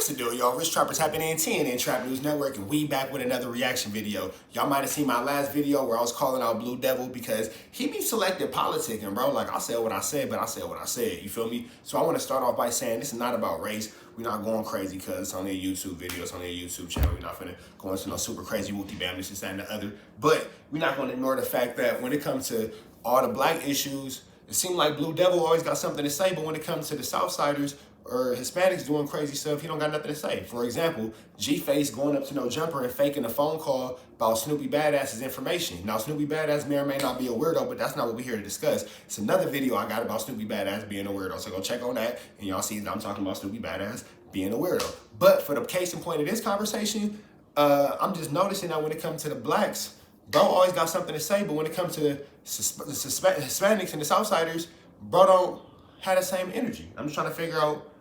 What's the deal, y'all? Rich Trapper tapping in TNN Trap News Network, and we back with another reaction video. Y'all might have seen my last video where I was calling out Blue Devil because he be selective politicking, bro. Like, I said what I said, but I said what I said. You feel me? So I want to start off by saying this is not about race. We're not going crazy because it's only a YouTube video. It's only a YouTube channel. We're not finna go into no super crazy whoopty bam, this, that, and the other. But we're not going to ignore the fact that when it comes to all the black issues, it seems like Blue Devil always got something to say, but when it comes to the Southsiders or Hispanics doing crazy stuff, he don't got nothing to say. For example, G-Face going up to No Jumper and faking a phone call about Snoopy Badass's information. Now, Snoopy Badass may or may not be a weirdo, but that's not what we're here to discuss. It's another video I got about Snoopy Badass being a weirdo, so go check on that, and y'all see that I'm talking about Snoopy Badass being a weirdo. But for the case in point of this conversation, I'm just noticing that when it comes to the blacks, bro always got something to say, but when it comes to the Hispanics and the Southsiders, bro don't have the same energy. I'm just trying to figure out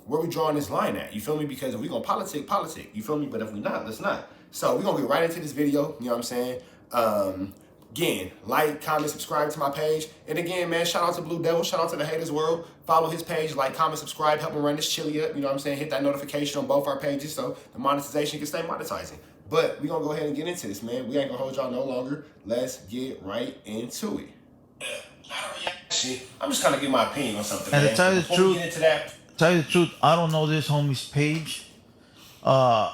where we drawing this line at, you feel me? Because if we gonna politic, you feel me? But if we not, let's not. So we're gonna get right into this video, you know what I'm saying? Again, like, comment, subscribe to my page. And again, man, shout out to Blue Devil, shout out to the Haters World. Follow his page, like, comment, subscribe, help him run this chili up, you know what I'm saying? Hit that notification on both our pages so the monetization can stay monetizing. But we're gonna go ahead and get into this, man. We ain't gonna hold y'all no longer. Let's get right into it. I'm just kind of give my opinion on something, And man. to tell you the Before truth, we get into that, I don't know this homie's page. I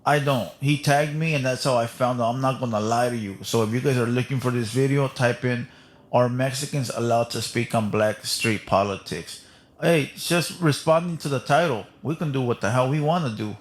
don't. He tagged me, and that's how I found out. I'm not gonna lie to you. So if you guys are looking for this video, type in "Are Mexicans allowed to speak on black street politics?" Hey, it's just responding to the title. We can do what the hell we want to do.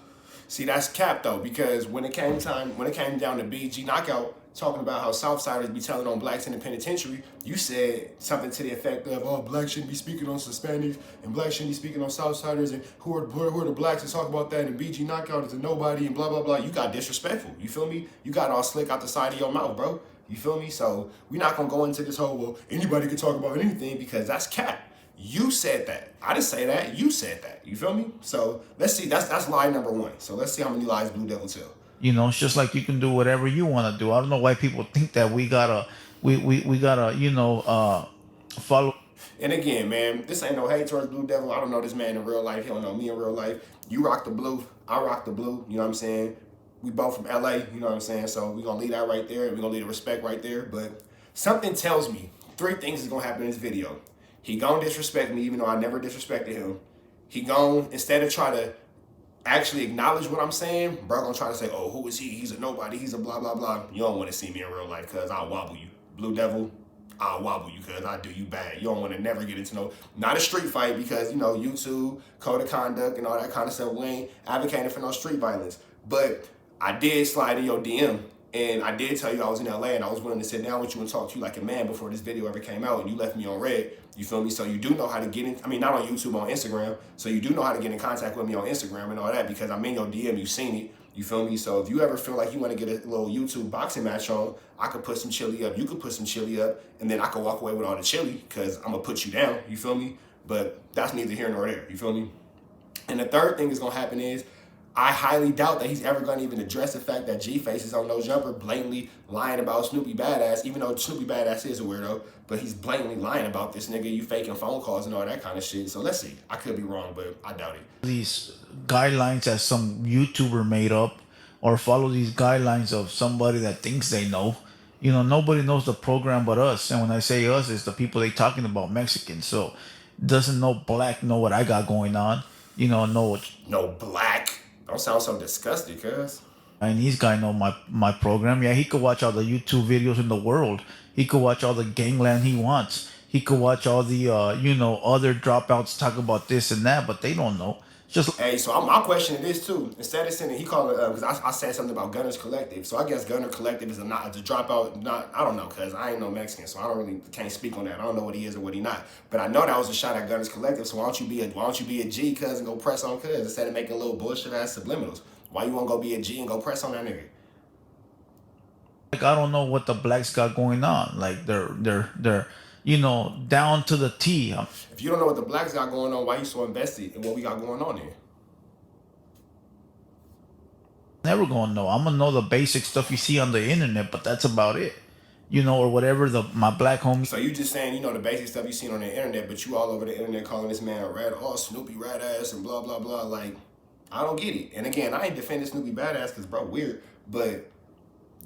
see, that's cap though, because when it came down to BG Knockout talking about how Southsiders be telling on blacks in the penitentiary, you said something to the effect of, "Oh, blacks shouldn't be speaking on Hispanics, and blacks shouldn't be speaking on Southsiders, and who are the blacks to talk about that, and BG Knockout is a nobody, and blah, blah, blah." You got disrespectful, you feel me? You got all slick out the side of your mouth, bro. You feel me? So we're not gonna go into this whole, well, anybody can talk about anything, because that's cap. You said that. I didn't say that. You said that. You feel me? So let's see. That's lie number one. So let's see how many lies Blue Devil tell. You know, it's just like you can do whatever you want to do. I don't know why people think that we gotta follow. And again, man, this ain't no hate towards Blue Devil. I don't know this man in real life. He don't know me in real life. You rock the blue. I rock the blue. You know what I'm saying? We both from LA. You know what I'm saying? So we're going to leave that right there. We're going to leave the respect right there. But something tells me 3 things is going to happen in this video. He going to disrespect me even though I never disrespected him. He going, instead of trying to actually acknowledge what I'm saying, bro gonna try to say, "Oh, who is he? He's a nobody. He's a blah, blah, blah." You don't want to see me in real life because I'll wobble you. Blue Devil, I'll wobble you because I do you bad. You don't want to never get into not a street fight because, you know, YouTube, code of conduct, and all that kind of stuff. We ain't advocating for no street violence. But I did slide in your DM, and I did tell you I was in LA and I was willing to sit down with you and talk to you like a man before this video ever came out, and you left me on red. You feel me? So you do know how to get in, I mean, not on YouTube, on Instagram. So you do know how to get in contact with me on Instagram and all that because I'm in your DM, you seen it. You feel me? So if you ever feel like you want to get a little YouTube boxing match on, I could put some chili up, you could put some chili up, and then I could walk away with all the chili because I'm going to put you down. You feel me? But that's neither here nor there. You feel me? And the third thing that's going to happen is, I highly doubt that he's ever going to even address the fact that G-Face is on No Jumper blatantly lying about Snoopy Badass, even though Snoopy Badass is a weirdo, but he's blatantly lying about this nigga, you faking phone calls and all that kind of shit. So let's see. I could be wrong, but I doubt it. These guidelines that some YouTuber made up, or follow these guidelines of somebody that thinks they know. You know, nobody knows the program but us. And when I say us, it's the people they talking about, Mexicans. So doesn't no black know what I got going on. You know, no black. Don't sound so disgusted, cuz. Chinese guy know my program. Yeah, he could watch all the YouTube videos in the world. He could watch all the gangland he wants. He could watch all the other dropouts talk about this and that, but they don't know. Just hey, so my question is this too. Instead of sending, he called it because I said something about Gunners Collective. So I guess Gunner Collective is not the dropout. Not, I don't know, cause I ain't no Mexican, so I don't really can't speak on that. I don't know what he is or what he not. But I know that was a shot at Gunners Collective. So why don't you be a G, cuz, and go press on cuz instead of making little bullshit ass subliminals? Why you won't go be a G and go press on that nigga? like, I don't know what the blacks got going on. Like they're down to the T. If you don't know what the blacks got going on, why you so invested in what we got going on here? Never gonna know. I'm gonna know the basic stuff you see on the internet, but that's about it. you know, or whatever my black homie. So you just saying, you know, the basic stuff you seen on the internet, but you all over the internet calling this man a rat, oh, Snoopy rat ass and blah, blah, blah. Like, I don't get it. And again, I ain't defending Snoopy badass because, bro, weird. But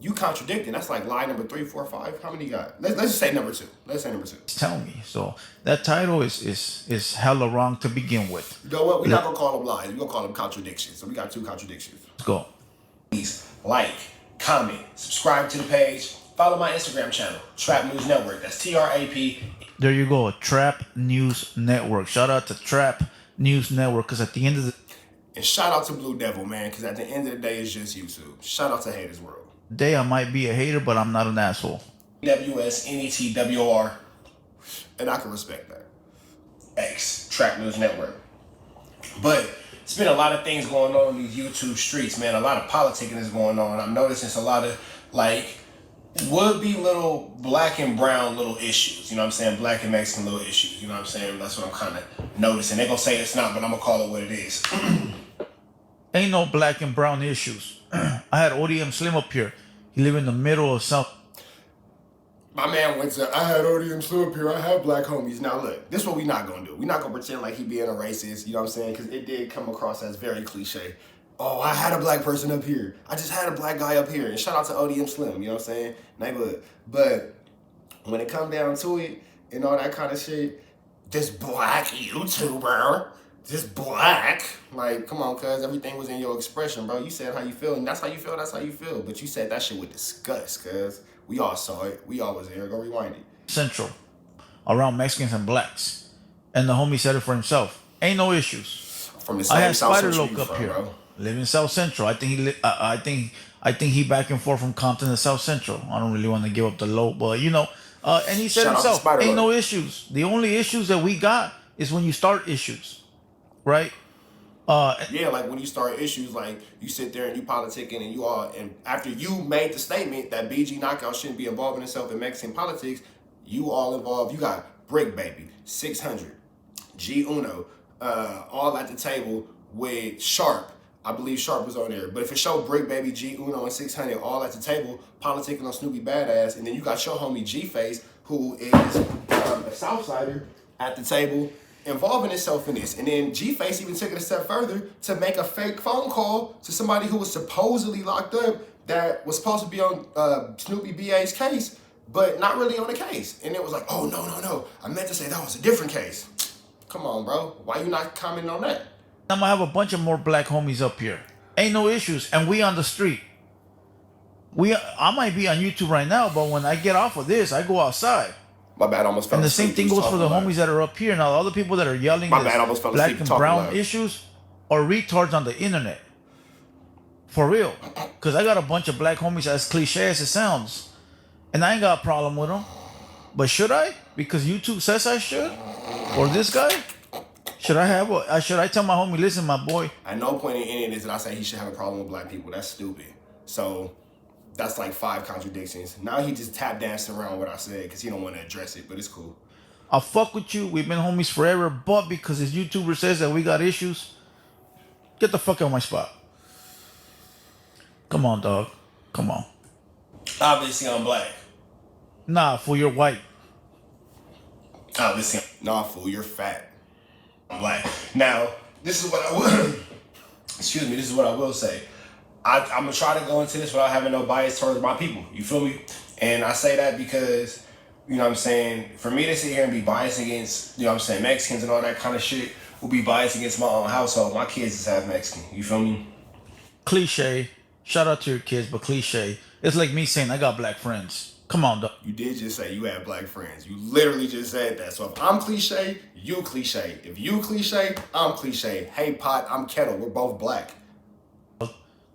you contradicting. That's like lie number 3, 4, 5. How many you got? Let's just say number 2. Let's say number 2. Tell me. So that title is hella wrong to begin with. You know what? We're not going to call them lies. We're going to call them contradictions. So we got 2 contradictions. Let's go. Please like, comment, subscribe to the page. Follow my Instagram channel, Trap News Network. That's TRAP. There you go. Trap News Network. Shout out to Trap News Network because at the end of the And shout out to Blue Devil, man, because at the end of the day, it's just YouTube. Shout out to Haters World. day, I might be a hater, but I'm not an asshole. WSNETWR. And I can respect that. X, Trap News Network. But it's been a lot of things going on in these YouTube streets, man. A lot of politicking is going on. I'm noticing it's a lot of, like, would-be little black and brown little issues. You know what I'm saying? Black and Mexican little issues. You know what I'm saying? That's what I'm kind of noticing. They're going to say it's not, but I'm going to call it what it is. Ain't no black and brown issues. I had ODM Slim up here. He live in the middle of South. My man went to, I had ODM Slim up here. I have black homies. Now, look, this is what we not going to do. we not going to pretend like he being a racist. You know what I'm saying? Because it did come across as very cliche. Oh, I had a black person up here. I just had a black guy up here. And shout out to ODM Slim, you know what I'm saying? Neighborhood. But when it come down to it and all that kind of shit, this black YouTuber, this black, like, come on, cuz everything was in your expression, bro. You said how you feel, and that's how you feel, that's how you feel. But you said that shit with disgust, cuz we all saw it. We all was there. Go rewind it. Central, around Mexicans and blacks. And the homie said it for himself. Ain't no issues. From the same I had South Spider Central Loke up here. bro. Live in South Central. I think I think he back and forth from Compton to South Central. I don't really want to give up the low, but you know. And he said Shout out to himself, Spider ain't no Loke. issues. The only issues that we got is when you start issues, right? Yeah, like when you start issues, like you sit there and you politicking and you all, and after you made the statement that BG Knockout shouldn't be involving himself in Mexican politics, you all involved. You got Brick Baby, 600, G Uno, all at the table with Sharp. I believe Sharp was on there. But if it showed Brick Baby, G Uno, and 600 all at the table, politicking on Snoopy Badass, and then you got your homie G-Face, who is a Southsider, at the table, involving himself in this. And then G-Face even took it a step further to make a fake phone call to somebody who was supposedly locked up that was supposed to be on Snoopy BA's case, but not really on the case. And it was like, oh, no. I meant to say that was a different case. Come on, bro. Why you not commenting on that? I'm gonna have a bunch of more black homies up here. Ain't no issues, and we on the street. I might be on YouTube right now, but when I get off of this, I go outside. My bad, I almost fell And the asleep. same thing goes for the homies that are up here. Now, the other people that are yelling My bad, I almost fell black asleep and talking brown loud. issues are retards on the internet. For real. Because I got a bunch of black homies, as cliche as it sounds. And I ain't got a problem with them. But should I? Because YouTube says I should? Or this guy? Should I tell my homie, listen, my boy, At no point in any of this did I say he should have a problem with black people. That's stupid. So that's like 5 contradictions. Now he just tap dancing around what I said because he don't want to address it, but it's cool. I'll fuck with you. We've been homies forever. But because this YouTuber says that we got issues, get the fuck out of my spot. Come on, dog. Come on. Obviously, I'm black. Nah, fool, you're white. Obviously, nah, fool, you're fat. I'm black. Now, this is what I will. Excuse me. This is what I will say. I'm gonna try to go into this without having no bias towards my people. You feel me? And I say that because, you know what I'm saying, for me to sit here and be biased against, you know what I'm saying, Mexicans and all that kind of shit, will be biased against my own household. My kids is half Mexican. You feel me? Cliche. Shout out to your kids, but cliche. It's like me saying I got black friends. Come on, dog. You did just say you had black friends. You literally just said that. So if I'm cliche, you cliche. If you cliche, I'm cliche. Hey, Pot, I'm Kettle. We're both black.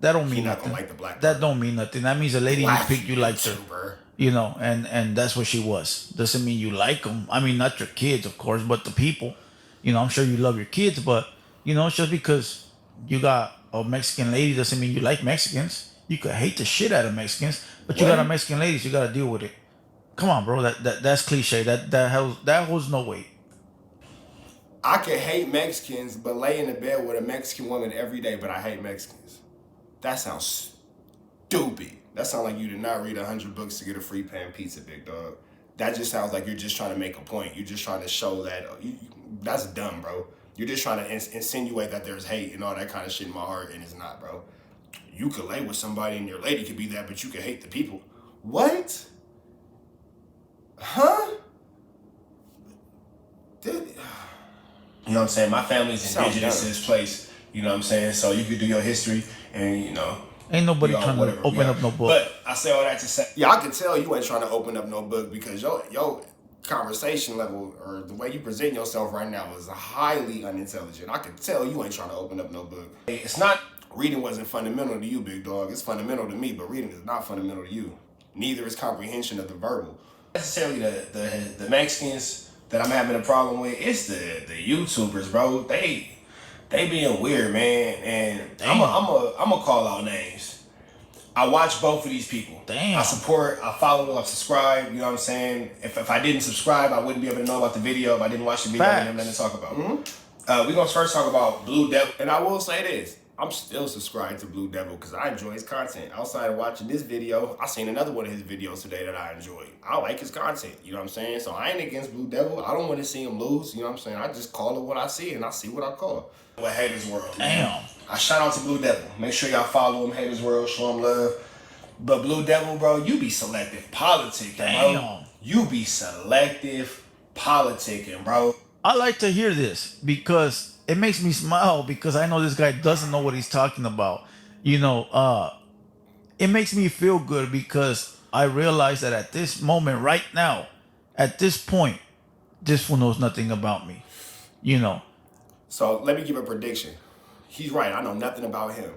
That don't mean You're not nothing. gonna like the black That don't mean nothing. That means a lady you Black picked you liked her. YouTuber. You know, and that's what she was. Doesn't mean you like them. I mean, not your kids, of course, but the people. You know, I'm sure you love your kids, but, you know, just because you got a Mexican lady doesn't mean you like Mexicans. You could hate the shit out of Mexicans, but you got a Mexican lady, so you got to deal with it. Come on, bro. That's cliche. That holds no weight. I can hate Mexicans, but lay in the bed with a Mexican woman every day, but I hate Mexicans. That sounds stupid. That sounds like you did not read 100 books to get a free pan pizza, big dog. That just sounds like you're just trying to make a point. You're just trying to show that that's dumb, bro. You're just trying to insinuate that there's hate and all that kind of shit in my heart, and it's not, bro. You could lay with somebody and your lady could be that, but you could hate the people. What? Huh? You know what I'm saying? My family's indigenous to this place. You know what I'm saying? So you could do your history and, you know. Ain't nobody trying to open up no book. But I say all that to say, yeah, I can tell you ain't trying to open up no book because your conversation level or the way you present yourself right now is highly unintelligent. I can tell you ain't trying to open up no book. It's not, reading wasn't fundamental to you, big dog. It's fundamental to me, but reading is not fundamental to you. Neither is comprehension of the verbal. Necessarily the Mexicans that I'm having a problem with, it's the YouTubers, bro. They being weird, man, and I'm a call out names. I watch both of these people. Damn. I support, I follow, I subscribe, you know what I'm saying? If I didn't subscribe, I wouldn't be able to know about the video. If I didn't watch the video, I wouldn't have nothing to talk about. We're going to first talk about Blue Devil. And I will say this, I'm still subscribed to Blue Devil because I enjoy his content. Outside of watching this video, I seen another one of his videos today that I enjoyed. I like his content, you know what I'm saying? So I ain't against Blue Devil. I don't want to see him lose, you know what I'm saying? I just call it what I see and I see what I call. What Haters World. Damn. I shout out to Blue Devil. Make sure y'all follow him, Haters World, show him love. But Blue Devil, bro, you be selective politicking, bro. You be selective politicking, bro. I like to hear this because it makes me smile because I know this guy doesn't know what he's talking about. You know, it makes me feel good because I realize that at this moment right now, at this point, this fool knows nothing about me. You know. So let me give a prediction. He's right. I know nothing about him.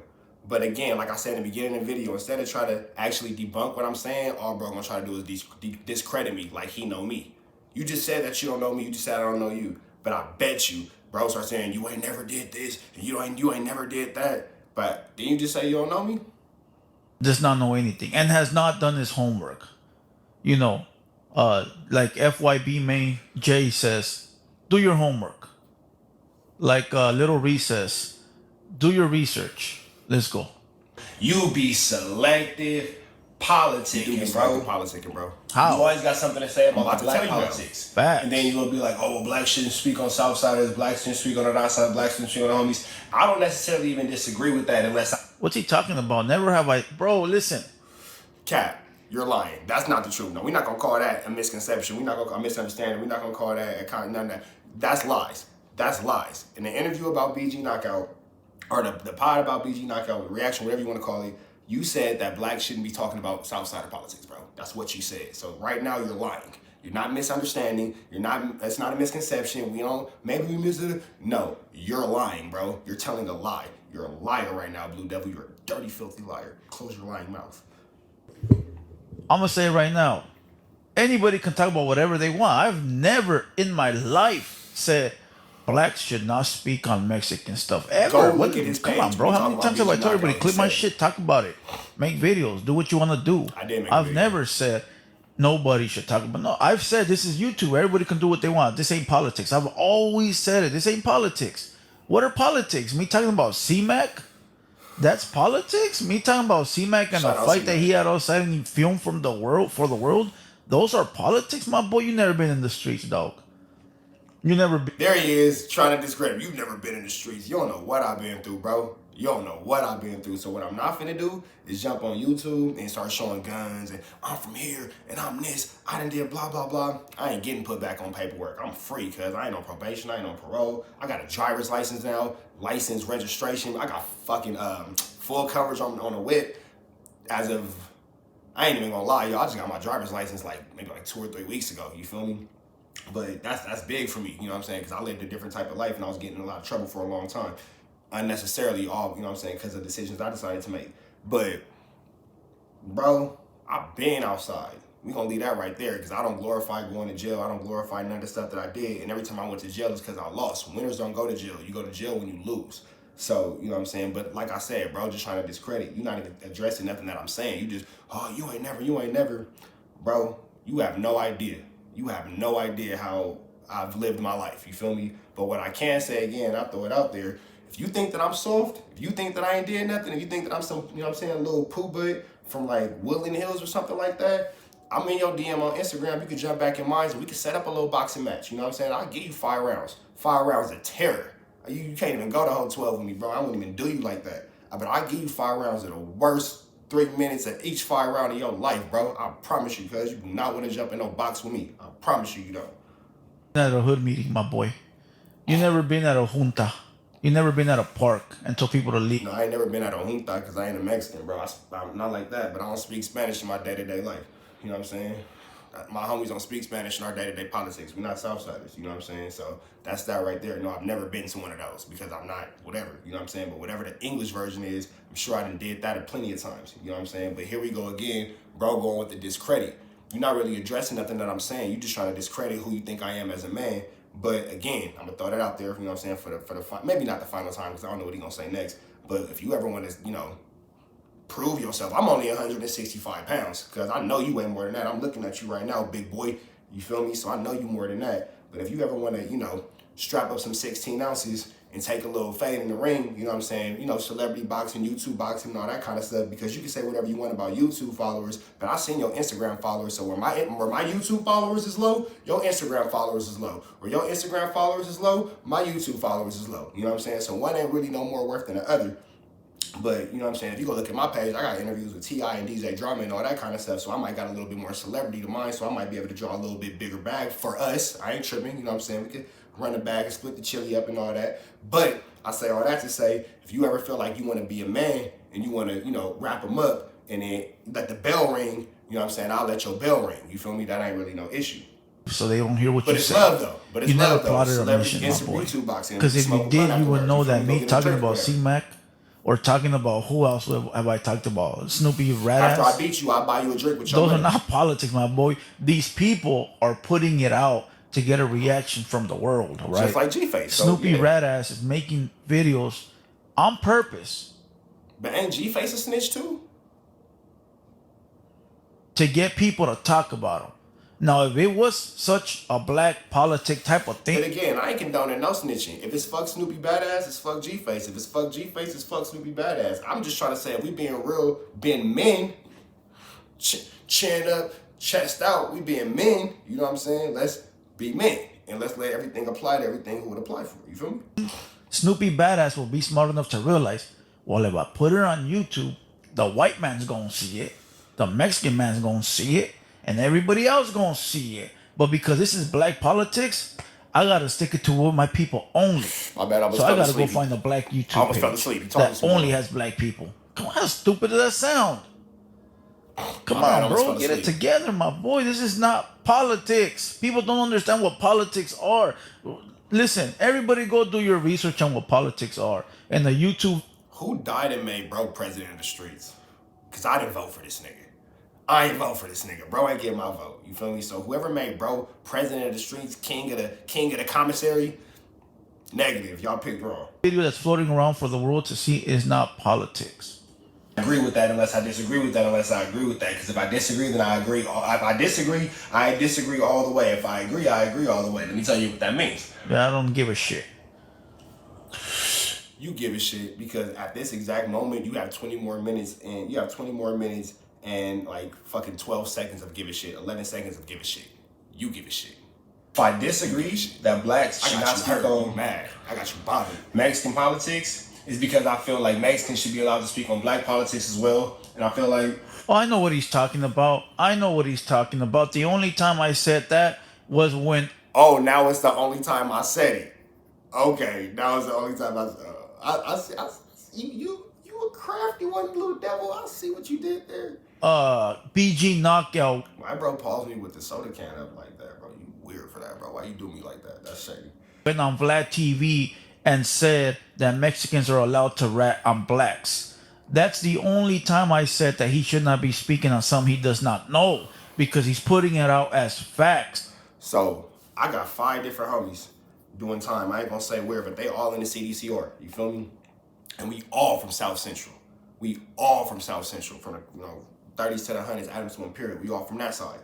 But again, like I said in the beginning of the video, instead of trying to actually debunk what I'm saying, all bro gonna try to do is discredit me like he know me. You just said that you don't know me. You just said I don't know you. But I bet you, bro, start saying you ain't never did this and you ain't never did that. But didn't you just say you don't know me? Does not know anything and has not done his homework. You know, like FYB main J says, do your homework. Like Little Recess, do your research. Let's go. You be selective politicking, bro. How? You always got something to say about black politics. Facts. And then you'll be like, oh, well, blacks shouldn't speak on Southsiders, blacks shouldn't speak on the outside, blacks shouldn't speak on the homies. I don't necessarily even disagree with that unless What's he talking about? Never have I... Bro, listen. Cap, you're lying. That's not the truth. No, we're not going to call that a misconception. We're not going to call a misunderstanding. We're not going to call that none of that. That's lies. That's lies. In the interview about BG Knockout, or the pod about BG Knockout, reaction, whatever you want to call it, you said that blacks shouldn't be talking about Southsider politics, bro. That's what you said. So right now you're lying. You're not misunderstanding. It's not a misconception. Maybe we missed it. No, you're lying, bro. You're telling a lie. You're a liar right now, Blue Devil. You're a dirty, filthy liar. Close your lying mouth. I'm going to say it right now. Anybody can talk about whatever they want. I've never in my life said blacks should not speak on Mexican stuff ever. Go look at his page. Come on, bro. How many times have I told everybody, clip my shit, talk about it, make videos, do what you want to do? I've never said nobody should talk about. No, I've said this is YouTube. Everybody can do what they want. This ain't politics. I've always said it. This ain't politics. What are politics? Me talking about C-Mac? That's politics? Me talking about C-Mac and the fight that he had outside and he filmed for the world? Those are politics? My boy, you never been in the streets, dog. You never been. There he is trying to discredit me. You've never been in the streets. You don't know what I've been through, bro. You don't know what I've been through. So what I'm not finna do is jump on YouTube and start showing guns and I'm from here and I'm this. I done did blah, blah, blah. I ain't getting put back on paperwork. I'm free because I ain't on probation. I ain't on parole. I got a driver's license now, license, registration. I got fucking full coverage on the whip as of, I ain't even gonna lie, y'all. I just got my driver's license maybe 2 or 3 weeks ago. You feel me? But that's big for me, you know what I'm saying? Because I lived a different type of life and I was getting in a lot of trouble for a long time. Unnecessarily, all, you know what I'm saying, because of decisions I decided to make. But, bro, I've been outside. We're going to leave that right there because I don't glorify going to jail. I don't glorify none of the stuff that I did. And every time I went to jail, it's because I lost. Winners don't go to jail. You go to jail when you lose. So, you know what I'm saying? But like I said, bro, just trying to discredit. You're not even addressing nothing that I'm saying. You just, oh, you ain't never. Bro, you have no idea. You have no idea how I've lived my life. You feel me? But what I can say, again, I throw it out there, If you think that I'm soft, if you think that I ain't did nothing, if you think that I'm some, you know what I'm saying, a little poo butt from like Woodland Hills or something like that, I'm in your DM on Instagram. You can jump back in mine and we can set up a little boxing match. You know what I'm saying? I'll give you 5 rounds. 5 rounds of terror. You can't even go the whole 12 with me, bro. I wouldn't even do you like that. But I'll give you 5 rounds of the worst 3 minutes of each 5 round of your life, bro. I promise you, cuz you do not want to jump in no box with me. I promise you, you don't. At a hood meeting, my boy. You never been at a junta. You never been at a park and told people to leave. No, I ain't never been at a junta because I ain't a Mexican, bro. I'm not like that, but I don't speak Spanish in my day-to-day life. You know what I'm saying? My homies don't speak Spanish in our day-to-day politics. We're not Southsiders, you know what I'm saying? So that's that right there. No, I've never been to one of those because I'm not whatever, you know what I'm saying? But whatever the English version is, I'm sure I done did that plenty of times, you know what I'm saying? But here we go again, bro, going with the discredit. You're not really addressing nothing that I'm saying. You're just trying to discredit who you think I am as a man. But again, I'm gonna throw that out there, you know what I'm saying, for the maybe not the final time because I don't know what he's gonna say next. But if you ever want to, you know, prove yourself, I'm only 165 pounds because I know you weigh more than that. I'm looking at you right now, big boy. You feel me? So I know you more than that. But if you ever want to, you know, strap up some 16 ounces and take a little fade in the ring, you know what I'm saying? You know, celebrity boxing, YouTube boxing, and all that kind of stuff. Because you can say whatever you want about YouTube followers, but I seen your Instagram followers. So where my YouTube followers is low, your Instagram followers is low. Where your Instagram followers is low, my YouTube followers is low. You know what I'm saying? So one ain't really no more worth than the other. But, you know what I'm saying, if you go look at my page, I got interviews with T.I. and DJ Drama and all that kind of stuff, so I might got a little bit more celebrity to mine, so I might be able to draw a little bit bigger bag for us. I ain't tripping, you know what I'm saying? We could run the bag and split the chili up and all that. But I say all that to say, if you ever feel like you want to be a man and you want to, you know, wrap them up and then let the bell ring, you know what I'm saying, I'll let your bell ring. You feel me? That ain't really no issue. So they don't hear what you say. But it's love, though. But it's you love, never plotted though. a mission, my boy. Because if you did, you would know that me talking about C-Mac or talking about who else have I talked about? Snoopy Radass. After I beat you, I'll buy you a drink with your Those money. are not politics, my boy. These people are putting it out to get a reaction from the world, right? Just like G-Face. Snoopy Radass is making videos on purpose. But ain't G-Face a snitch too? To get people to talk about him. Now, if it was such a black politic type of thing. But again, I ain't condoning no snitching. If it's fuck Snoopy Badass, it's fuck G-Face. If it's fuck G-Face, it's fuck Snoopy Badass. I'm just trying to say, if we being real, being men, chin up, chest out, we being men, you know what I'm saying? Let's be men. And let's let everything apply to everything who would apply for it. You feel me? Snoopy Badass will be smart enough to realize, well, if I put it on YouTube, the white man's gonna see it, the Mexican man's gonna see it, and everybody else gonna see it. But because this is black politics, I gotta stick it to my people only. My bad, I was so I gotta sleepy. go find a black I YouTube almost fell page asleep. that only has black people. Come on, how stupid does that sound? Come on, bro, get it together, my boy. This is not politics. People don't understand what politics are. Listen, everybody go do your research on what politics are. And the YouTube. Who died and made bro president of the streets? Because I didn't vote for this nigga. I ain't vote for this nigga. Bro ain't get my vote. You feel me? So whoever made bro president of the streets, king of the commissary, negative. Y'all picked wrong. Video that's floating around for the world to see is not politics. I agree with that unless I disagree with that unless I agree with that. Because if I disagree, then I agree. If I disagree, I disagree all the way. If I agree, I agree all the way. Let me tell you what that means. Yeah, I don't give a shit. You give a shit because at this exact moment, you have 20 more minutes and like fucking 12 seconds of give a shit, 11 seconds of give a shit. You give a shit. If I disagree that blacks should not speak on mad, I got you bothered. Mexican politics is because I feel like Mexicans should be allowed to speak on black politics as well. And I feel like... Oh, I know what he's talking about. The only time I said that was when... Oh, now it's the only time I said it. Okay, now it's the only time I see you a crafty one, Blue Devil. I see what you did there. BG Knockout. My bro paused me with the soda can up like that, bro. You weird for that, bro. Why you do me like that? That's shady. Went on Vlad TV and said that Mexicans are allowed to rat on blacks. That's the only time I said that he should not be speaking on something he does not know because he's putting it out as facts. So I got 5 different homies doing time. I ain't gonna say where, but they all in the CDCR. You feel me? And we all from South Central. From the 30s to the 100s, Adams to Imperial. We all from that side.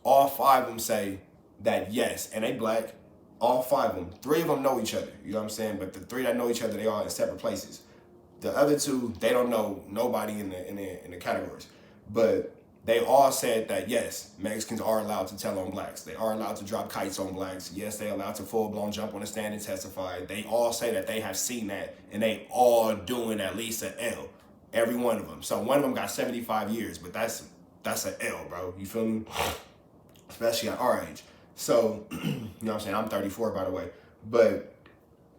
All 5 of them say that yes, and they black. All 5 of them. 3 of them know each other. You know what I'm saying? But the 3 that know each other, they all in separate places. The other 2, they don't know nobody in the categories. But they all said that yes, Mexicans are allowed to tell on blacks. They are allowed to drop kites on blacks. Yes, they're allowed to full-blown jump on the stand and testify. They all say that they have seen that, and they all doing at least an L. Every one of them. So one of them got 75 years, but that's an L, bro. You feel me? Especially at our age. So, you know what I'm saying? I'm 34, by the way. But,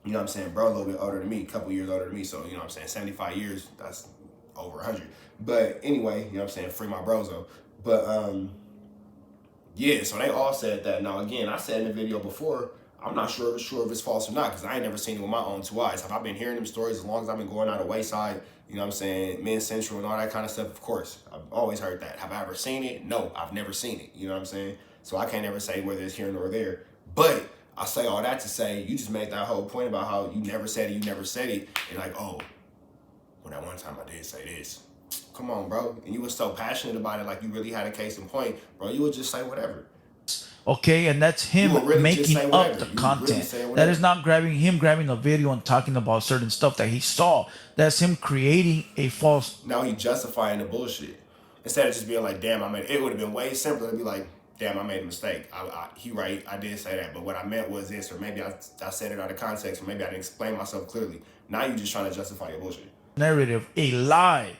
you know what I'm saying? Bro, a little bit older than me, a couple years older than me. So, you know what I'm saying? 75 years, that's over 100. But anyway, you know what I'm saying? Free my bros, though. But, yeah, so they all said that. Now, again, I said in the video before, I'm not sure if it's false or not, because I ain't never seen it with my own 2 eyes. Have I been hearing them stories as long as I've been going out of Wayside, you know what I'm saying, Men's Central and all that kind of stuff? Of course. I've always heard that. Have I ever seen it? No, I've never seen it. You know what I'm saying? So I can't ever say whether it's here nor there. But I say all that to say, you just made that whole point about how you never said it, and like, oh, well, that one time I did say this. Come on, bro. And you were so passionate about it, like you really had a case in point, bro. You would just say whatever. Okay, and that's him really making up whatever. the You content. really That is not grabbing a video and talking about certain stuff that he saw. That's him creating a false. Now he justifying the bullshit. Instead of just being like, damn, it would have been way simpler to be like, damn, I made a mistake. He right, I did say that, but what I meant was this, or maybe I said it out of context, or maybe I didn't explain myself clearly. Now you're just trying to justify your bullshit. Narrative, a lie.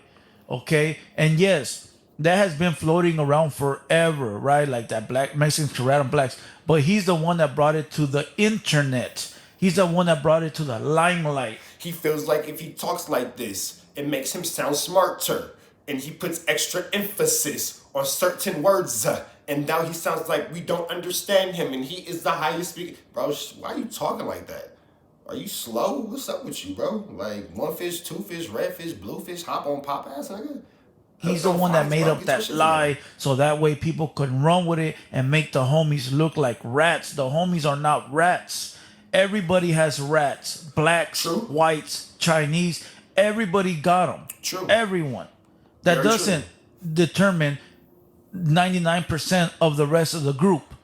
Okay, and yes, that has been floating around forever, right? Like that black Mexicans can rat on blacks, but he's the one that brought it to the internet. He's the one that brought it to the limelight. He feels like if he talks like this, it makes him sound smarter, and he puts extra emphasis on certain words. And now he sounds like we don't understand him, and he is the highest speaker. Bro, why are you talking like that? Are you slow? What's up with you, bro? Like 1 fish, 2 fish, red fish, blue fish, hop on pop ass, nigga. He's the one that made up that lie, so that way people could run with it and make the homies look like rats. The homies are not rats. Everybody has rats. Blacks, True. Whites, Chinese. Everybody got them. True. Everyone. That Very doesn't determine 99% of the rest of the group.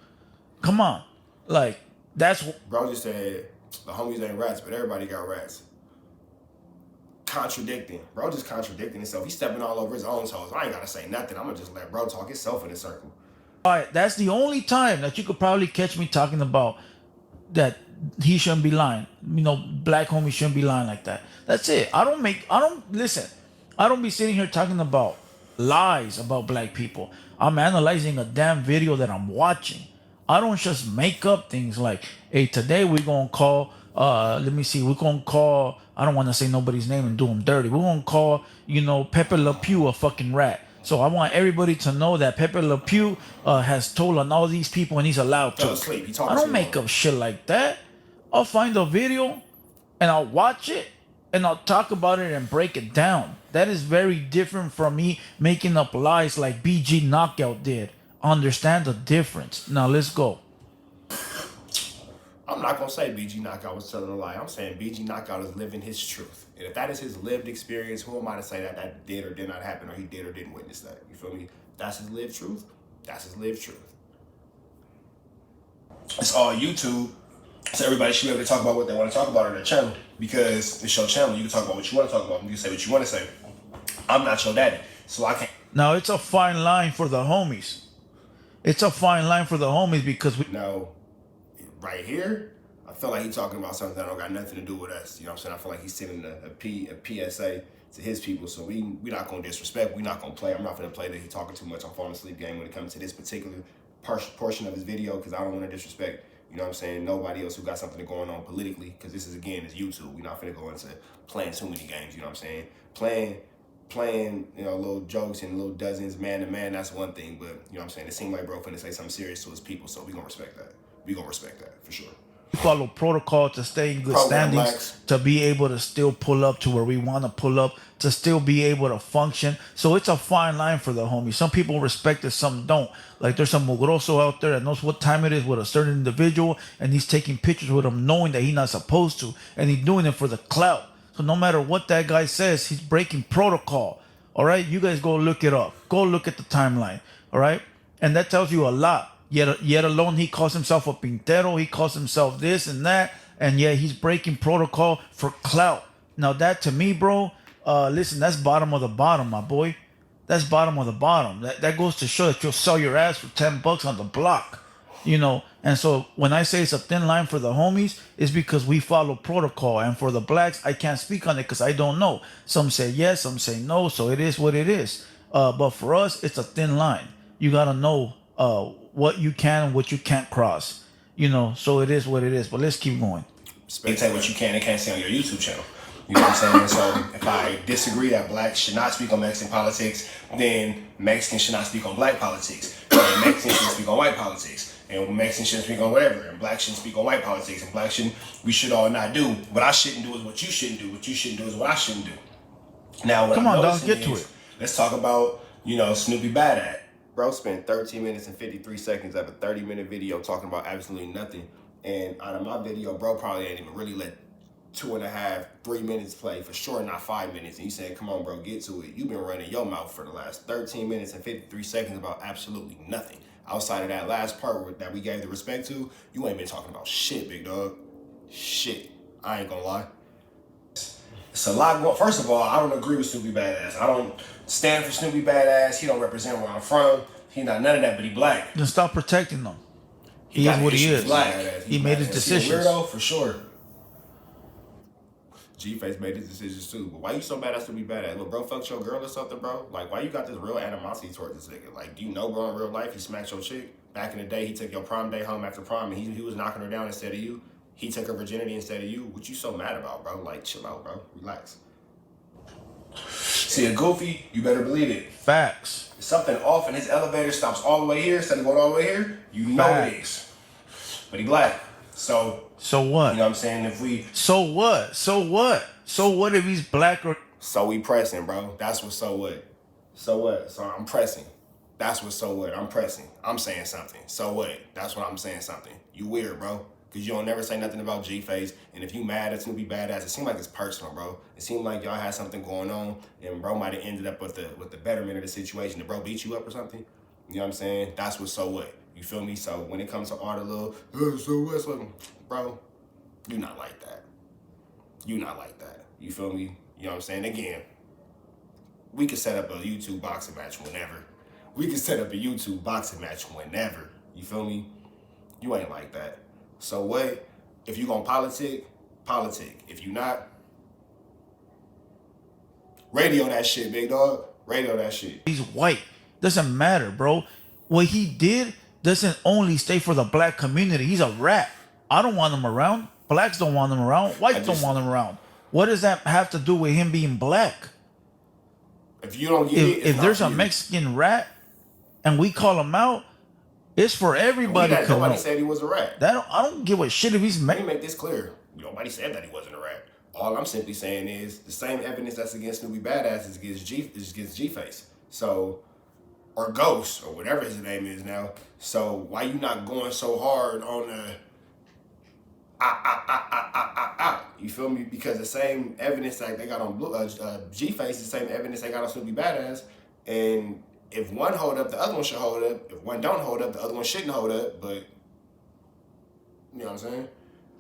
Come on. Like, that's... Bro just said the homies ain't rats, but everybody got rats. Contradicting. Bro just contradicting himself. He's stepping all over his own toes. I ain't gotta say nothing. I'm gonna just let bro talk himself in a circle. All right, that's the only time that you could probably catch me talking about that he shouldn't be lying. You know, black homies shouldn't be lying like that. That's it. I don't be sitting here talking about lies about black people. I'm analyzing a damn video that I'm watching. I don't just make up things like, hey, today we're gonna call we're gonna call, I don't want to say nobody's name and do them dirty. We're gonna call, Pepe Le Pew a fucking rat. So I want everybody to know that Pepe Le Pew has told on all these people and he's allowed to. I don't make up shit like that. I'll find a video and I'll watch it and I'll talk about it and break it down. That is very different from me making up lies like BG Knockout did. Understand the difference. Now let's go. I'm not gonna say BG Knockout was telling a lie. I'm saying BG Knockout is living his truth. And if that is his lived experience, who am I to say that did or did not happen, or he did or didn't witness that? You feel me? That's his lived truth. That's his lived truth. It's all YouTube, so everybody should be able to talk about what they want to talk about on their channel, because it's your channel. You can talk about what you want to talk about. You can say what you want to say. I'm not your daddy, so I can't. Now it's a fine line for the homies. It's a fine line for the homies because we. No. Right here, I feel like he's talking about something that don't got nothing to do with us. You know what I'm saying? I feel like he's sending a PSA to his people. So we not going to disrespect. We not going to play. I'm not going to play that he's talking too much on falling asleep game when it comes to this particular portion of his video, because I don't want to disrespect, you know what I'm saying, nobody else who got something going on politically, because this is, again, it's YouTube. We're not going to go into playing too many games, you know what I'm saying? Playing, little jokes and little dozens, man to man, that's one thing. But, you know what I'm saying, it seemed like bro finna say something serious to his people, so we going to respect that. We gonna respect that for sure. Follow protocol to stay in good standings, to be able to still pull up to where we want to pull up, to still be able to function. So it's a fine line for the homies. Some people respect it, some don't. Like there's some mugroso out there that knows what time it is with a certain individual, and he's taking pictures with him knowing that he's not supposed to, and he's doing it for the clout. So no matter what that guy says, he's breaking protocol. All right, you guys go look it up. Go look at the timeline. All right, and that tells you a lot. Yet alone, he calls himself a pintero. He calls himself this and that, and yet he's breaking protocol for clout. Now that to me, bro, listen, that's bottom of the bottom, my boy. That's bottom of the bottom. That goes to show that you'll sell your ass for $10 on the block, you know. And so when I say it's a thin line for the homies, it's because we follow protocol. And for the blacks, I can't speak on it because I don't know. Some say yes, some say no. So it is what it is. But for us, it's a thin line. You gotta know what you can and what you can't cross. You know, so it is what it is. But let's keep going. Spectate what you can and can't say on your YouTube channel. You know what I'm saying? So if I disagree that blacks should not speak on Mexican politics, then Mexicans should not speak on black politics. And Mexicans should speak on white politics. And Mexicans shouldn't speak on whatever. And blacks shouldn't speak on white politics. And blacks shouldn't, we should all not do. What I shouldn't do is what you shouldn't do. What you shouldn't do is what I shouldn't do. Now, what Come I'm on, dog, noticing get to is, it. let's talk about, you know, Snoopy Badass. Bro spent 13 minutes and 53 seconds of a 30-minute video talking about absolutely nothing. And out of my video, bro probably ain't even really let 2.5, 3 minutes play, for sure not 5 minutes. And you saying, come on, bro, get to it. You've been running your mouth for the last 13 minutes and 53 seconds about absolutely nothing. Outside of that last part that we gave the respect to, you ain't been talking about shit, big dog. Shit. I ain't gonna lie. It's a lot going. First of all, I don't agree with Snoopy Badass. I don't stand for Snoopy Badass. He don't represent where I'm from. He not none of that, but he black. Then stop protecting them. He is got what he issues, is. black. He made his Is he a decisions. weirdo? For sure. G-Face made his decisions too. But why you so bad at Snoopy Badass? Look, bro, fucked your girl or something, bro? Like, why you got this real animosity towards this nigga? Like, do you know, bro, in real life, he smacked your chick? Back in the day, he took your prom day home after prom, and he was knocking her down instead of you. He took her virginity instead of you. What you so mad about, bro? Like, chill out, bro. Relax. See a goofy, you better believe it. Facts. If something off and his elevator stops all the way here instead of going all the way here, you know Facts. it is. But he black. So what? You know what I'm saying? If we So what? So what? So what if he's black or So we pressing, bro. That's what so what. So what? So I'm pressing. That's what so what. I'm pressing. I'm saying something. So what? That's what I'm saying something. You weird, bro. Cause you don't never say nothing about G-Face. And if you mad at Snoopy Badass, it seemed like it's personal, bro. It seemed like y'all had something going on and bro might have ended up with the betterment of the situation. Did bro beat you up or something? You know what I'm saying? That's what so what. You feel me? So when it comes to all the little, so what's what, bro, you not like that. You not like that. You feel me? You know what I'm saying? Again, we could set up a YouTube boxing match whenever. We could set up a YouTube boxing match whenever. You feel me? You ain't like that. So what? If you gonna politic. If you not, radio that shit, big dog. Radio that shit. he's white? Doesn't matter, bro. What he did doesn't only stay for the black community. He's a rat. I don't want him around. Blacks don't want him around. Whites don't want him around. What does that have to do with him being black? If you don't get it, If there's a Mexican rat and we call him out, it's for everybody to Nobody know. said he was a rat. I don't give a shit if he's Let me Mexican. make this clear. Nobody said that he wasn't a rat. All I'm simply saying is the same evidence that's against Snoopy Badass is against G-Face. So, or Ghost, or whatever his name is now. So why you not going so hard on the You feel me? Because the same evidence that they got on G-Face is the same evidence they got on Snoopy Badass. And if one hold up, the other one should hold up. If one don't hold up, the other one shouldn't hold up. But, you know what I'm saying?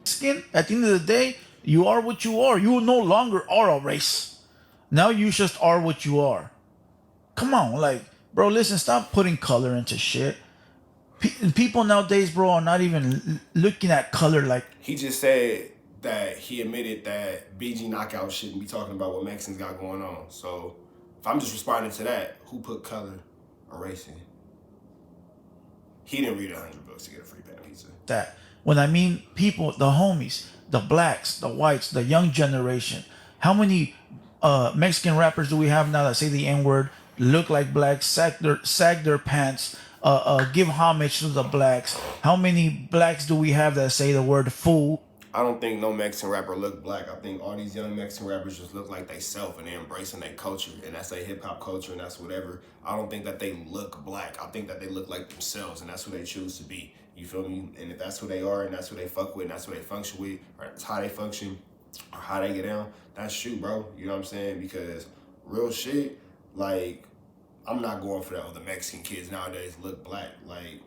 Mexican, at the end of the day, you are what you are. You no longer are a race. Now you just are what you are. Come on, like, bro, listen, stop putting color into shit. People nowadays, bro, are not even looking at color like. He just said that he admitted that BG Knockout shouldn't be talking about what Mexicans got going on. So if I'm just responding to that, who put color or race in? He didn't read $100 to get a free pan pizza. That when I mean people, the homies, the blacks, the whites, the young generation. How many Mexican rappers do we have now that say the N-word, look like blacks, sag their pants, give homage to the blacks? How many blacks do we have that say the word fool? I don't think no Mexican rapper look black. I think all these young Mexican rappers just look like they self and they're embracing their culture, and that's their hip hop culture, and that's whatever. I don't think that they look black. I think that they look like themselves, and that's who they choose to be. You feel me? And if that's who they are, and that's who they fuck with, and that's who they function with, or that's how they function, or how they get down, that's shoot, bro. You know what I'm saying? Because real shit, like, I'm not going for that. Oh, the Mexican kids nowadays look black. Like,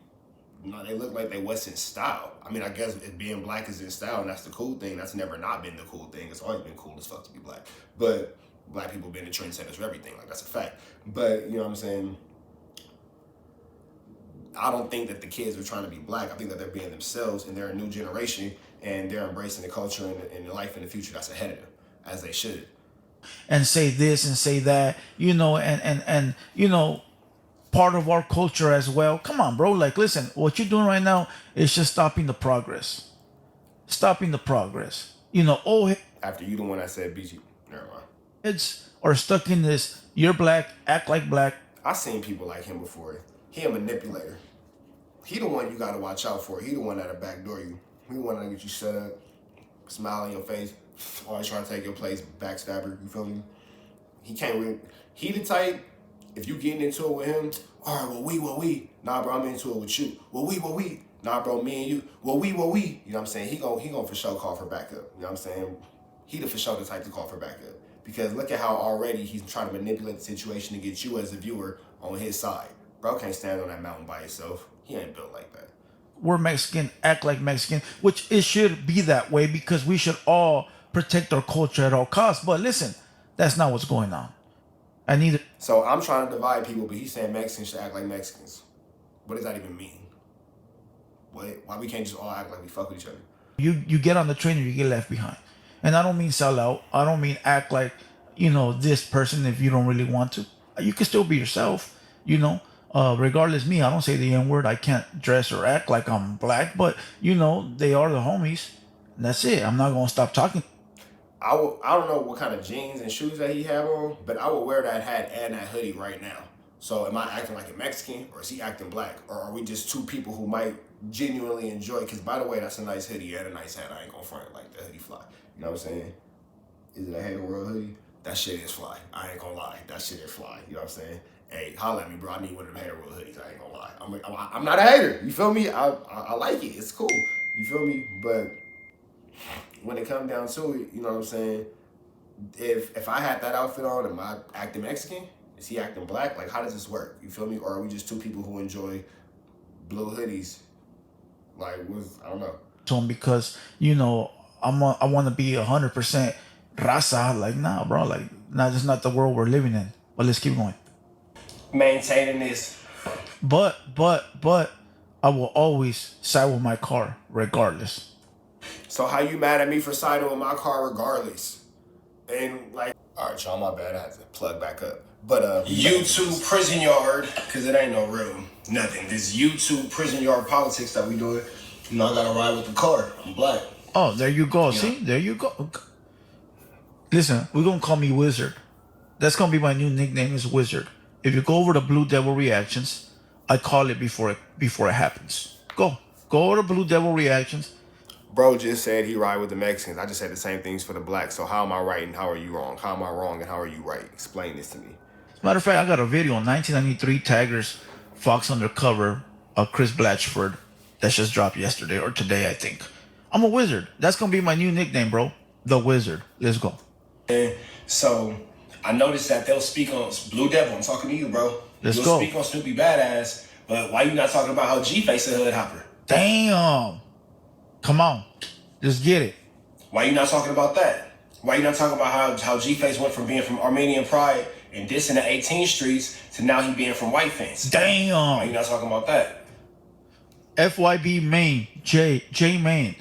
No, they look like they was in style. I mean, I guess if being black is in style, and that's the cool thing. That's never not been the cool thing. It's always been cool as fuck to be black. But black people been the trendsetters for everything. Like, that's a fact. But, you know what I'm saying? I don't think that the kids are trying to be black. I think that they're being themselves, and they're a new generation, and they're embracing the culture and the life in the future that's ahead of them, as they should. And say this and say that, you know, and you know, part of our culture as well. Come on, bro. Like, listen, what you're doing right now is just stopping the progress. Stopping the progress. You know, oh, After you the one that said BG, never mind. kids are stuck in this. You're black, act like black. I seen people like him before. He a manipulator. He the one you gotta watch out for. He the one that'll backdoor you. He the one that'll get you shut up, smile on your face, always trying to take your place, backstabber. You feel me? He can't really. He the type. If you getting into it with him, all right, well we. Nah, bro, I'm into it with you. Well we. Nah, bro, me and you. Well we. You know what I'm saying? He gon' for sure call for backup. You know what I'm saying? He the for sure the type to call for backup. Because look at how already he's trying to manipulate the situation to get you as a viewer on his side. Bro can't stand on that mountain by himself. He ain't built like that. We're Mexican, act like Mexican, which it should be that way because we should all protect our culture at all costs. But listen, that's not what's going on. I need it. So I'm trying to divide people, but he's saying Mexicans should act like Mexicans. What does that even mean? Why we can't just all act like we fuck with each other? You get on the train and you get left behind. And I don't mean sell out. I don't mean act like, you know, this person if you don't really want to. You can still be yourself, you know. Regardless me, I don't say the N-word. I can't dress or act like I'm black, but you know, they are the homies. And that's it. I'm not gonna stop talking. I don't know what kind of jeans and shoes that he have on, but I would wear that hat and that hoodie right now. So am I acting like a Mexican or is he acting black? Or are we just two people who might genuinely enjoy? Because by the way, that's a nice hoodie and a nice hat. I ain't gonna front like the hoodie fly. You know what I'm saying? Is it a Halo World hoodie? That shit is fly. I ain't gonna lie. That shit is fly. You know what I'm saying? Hey, holla at me, bro. I need one of them Halo World hoodies. I ain't gonna lie. I'm not a hater. You feel me? I like it. It's cool. You feel me? But when it comes down to it, you know what I'm saying? If I had that outfit on, am I acting Mexican? Is he acting black? Like, how does this work? You feel me? Or are we just two people who enjoy blue hoodies? Like, I don't know. To him because, you know, I want to be 100% raza. Like, nah, bro. Like, nah, that's not the world we're living in. But let's keep going. Maintaining this. But I will always side with my car regardless. So how you mad at me for siding with my car regardless? And like, all right, y'all, my bad. I had to plug back up. But YouTube prison yard, because it ain't no real nothing. This YouTube prison yard politics that we doing. You know, I gotta ride with the car. I'm black. Oh, there you go. See, there you go. Listen, we're gonna call me Wizard. That's gonna be my new nickname is Wizard. If you go over to Blue Devil Reactions, I call it before it happens. Go over to Blue Devil Reactions. Bro just said he ride with the Mexicans. I just said the same things for the blacks. So how am I right and how are you wrong? How am I wrong and how are you right? Explain this to me. As a matter of fact, I got a video on 1993 Taggers Fox Undercover of Chris Blatchford that just dropped yesterday or today, I think. I'm a wizard. That's gonna be my new nickname, bro. The Wizard. Let's go. And so I noticed that they'll speak on Blue Devil. I'm talking to you, bro. Let's go. Speak on Snoopy Badass, but why you not talking about how G-Face a hood hopper? Damn. Come on. Just get it. Why you not talking about that? Why you not talking about how G-Face went from being from Armenian Pride and dissing the 18th Streets to now he being from White Fence? Damn. Why you not talking about that? FYB Main, J Main.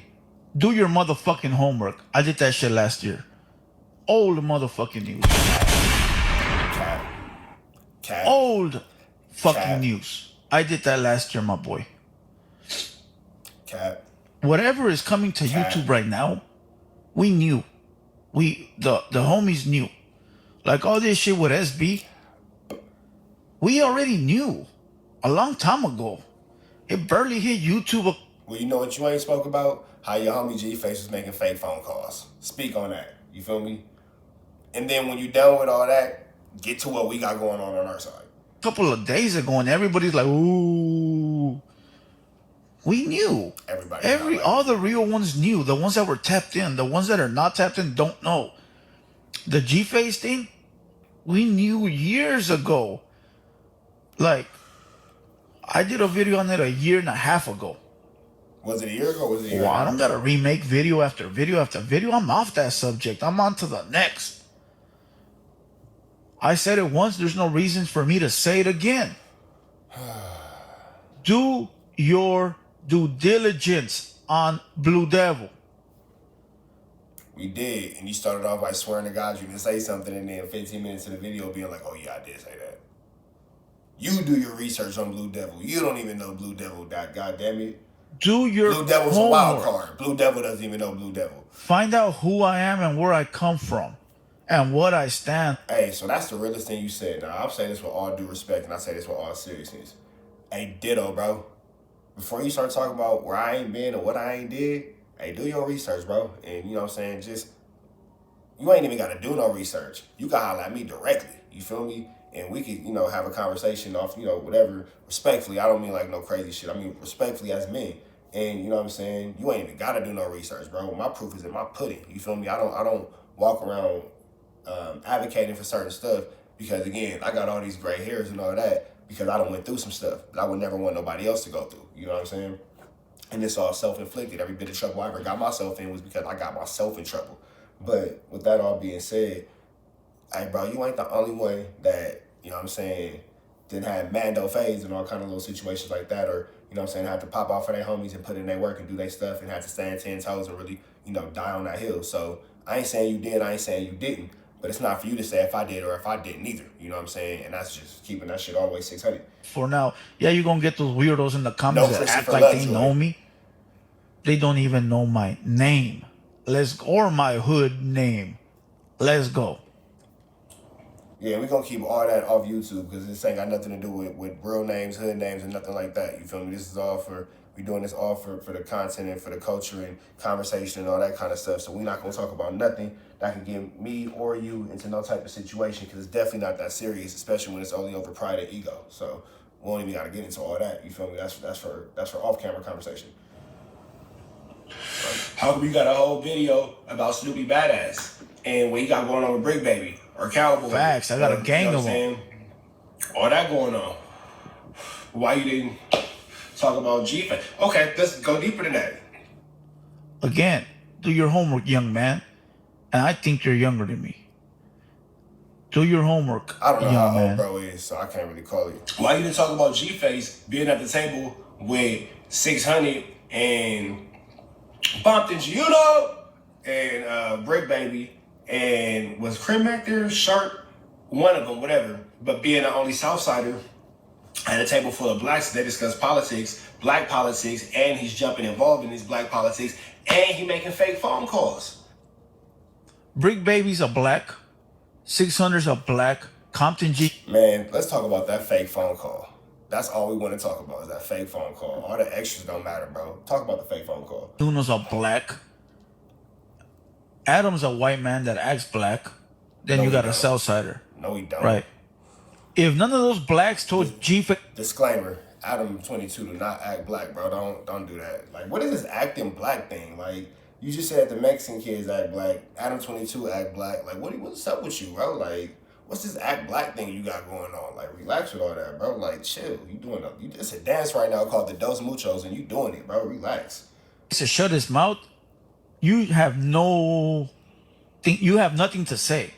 Do your motherfucking homework. I did that shit last year. Old motherfucking news. Cat. Old fucking Cat. news. I did that last year, my boy. Cat. Whatever is coming to Cat. YouTube right now, we knew. The homies knew. Like all this shit with SB, we already knew a long time ago. It barely hit YouTube. Well, you know what you ain't spoke about? How your homie G-Face was making fake phone calls. Speak on that. You feel me? And then when you done with all that, get to what we got going on our side. A couple of days ago, and everybody's like, ooh. We knew. All the real ones knew. The ones that were tapped in. The ones that are not tapped in don't know. The G-Face thing, we knew years ago. Like, I did a video on it a year and a half ago. Was it a year ago? Or was it a year Well, and a I half don't ago? gotta remake video after video after video. I'm off that subject. I'm on to the next. I said it once, there's no reason for me to say it again. Do your due diligence on Blue Devil. We did, and you started off by swearing to God you didn't say something, and then 15 minutes in the video being like, oh yeah, I did say that. You do your research on Blue Devil. You don't even know Blue Devil, God damn it. Do your Blue Devil's a wild homework. card. Blue Devil doesn't even know Blue Devil. Find out who I am and where I come from and what I stand. Hey, so that's the realest thing you said. Now, I'm saying this with all due respect, and I say this with all seriousness. Hey, ditto, bro. Before you start talking about where I ain't been or what I ain't did, hey, do your research, bro. And you know what I'm saying? Just, you ain't even got to do no research. You can holler at me directly. You feel me? And we could, you know, have a conversation off, you know, whatever, respectfully. I don't mean like no crazy shit. I mean respectfully as men. And you know what I'm saying? You ain't even got to do no research, bro. My proof is in my pudding. You feel me? I don't walk around advocating for certain stuff because, again, I got all these gray hairs and all that because I done went through some stuff that I would never want nobody else to go through. You know what I'm saying? And it's all self-inflicted. Every bit of trouble I ever got myself in was because I got myself in trouble. But with that all being said, hey, bro, you ain't the only one that, you know what I'm saying, didn't have Mando phase and all kind of little situations like that, or, you know what I'm saying, had to pop off for their homies and put in their work and do their stuff and had to stand 10 toes and really, you know, die on that hill. So I ain't saying you did, I ain't saying you didn't, but it's not for you to say if I did or if I didn't either. You know what I'm saying? And that's just keeping that shit all the way 600. For now, yeah, you're going to get those weirdos in the comments No that act Christopher like they Lovejoy. know me. They don't even know my name. Or my hood name. Let's go. Yeah, we're going to keep all that off YouTube because this ain't got nothing to do with real names, hood names, and nothing like that. You feel me? This is all for, we doing this all for the content and for the culture and conversation and all that kind of stuff. So we're not going to talk about nothing that can get me or you into no type of situation because it's definitely not that serious, especially when it's only over pride and ego. So we don't even got to get into all that. You feel me? That's for off-camera conversation. How come you got a whole video about Snoopy Badass and what he got going on with Brick Baby or Cowboy? Facts. I got a gang of them. All that going on. Why you didn't talk about G-Face? Okay, let's go deeper than that. Again, do your homework, young man. And I think you're younger than me. Do your homework, I don't know young how man. old bro is, so I can't really call you. Why you didn't talk about G-Face being at the table with 600 and Bumped into you know, and Brick Baby, and was Crim back there? Sharp, one of them, whatever. But being the only Southsider at a table full of blacks, they discuss politics, black politics, and he's jumping involved in these black politics, and he making fake phone calls. Brick Baby's a black. 600's a black. Compton G. Man, let's talk about that fake phone call. That's all we want to talk about is that fake phone call. All the extras don't matter, bro. Talk about the fake phone call. Uno's a black. Adam's a white man that acts black. Then No, you he got a don't. Southsider. No, he don't. Right. If none of those blacks told G-Face... Disclaimer, Adam 22 do not act black, bro. Don't do that. Like, what is this acting black thing? Like, you just said the Mexican kids act black. Adam 22 act black. Like, what's up with you, bro? Like, what's this act black thing you got going on? Like, relax with all that, bro. Like, chill. It's a dance right now called the Dos Muchos, and you doing it, bro. Relax. to shut his mouth, you have nothing to say.